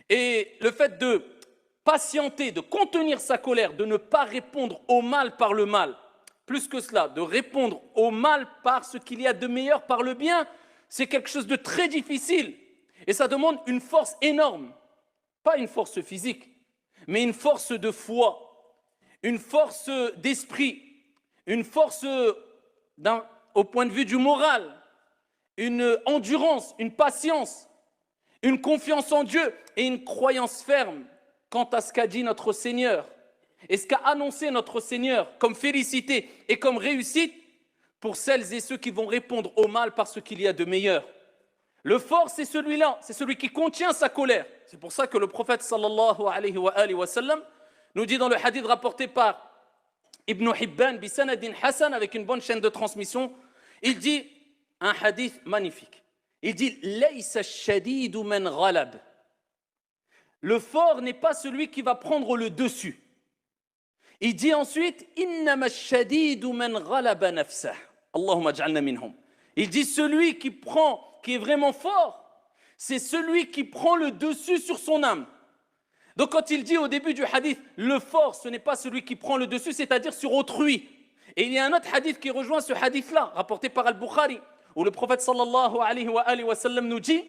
Et le fait de patienter, de contenir sa colère, de ne pas répondre au mal par le mal, plus que cela, de répondre au mal par ce qu'il y a de meilleur, par le bien, c'est quelque chose de très difficile. Et ça demande une force énorme. Pas une force physique, mais une force de foi, une force d'esprit, une force au point de vue du moral, une endurance, une patience, une confiance en Dieu et une croyance ferme quant à ce qu'a dit notre Seigneur et ce qu'a annoncé notre Seigneur comme félicité et comme réussite pour celles et ceux qui vont répondre au mal par ce qu'il y a de meilleur. Le fort, c'est celui-là, c'est celui qui contient sa colère. C'est pour ça que le prophète sallallahu alayhi wa sallam nous dit dans le hadith rapporté par Ibn Hibban bisanadin Hassan avec une bonne chaîne de transmission, il dit un hadith magnifique. Il dit Laysa ash-shadidu man ghalab. Le fort n'est pas celui qui va prendre le dessus. Il dit ensuite Innama ash-shadidu man ghalaba nafsah. Allahumma ij'alna minhum. Il dit celui qui est vraiment fort, c'est celui qui prend le dessus sur son âme. Donc quand il dit au début du hadith, le fort, ce n'est pas celui qui prend le dessus, c'est-à-dire sur autrui. Et il y a un autre hadith qui rejoint ce hadith-là, rapporté par Al-Bukhari, où le prophète sallallahu alayhi wa sallam nous dit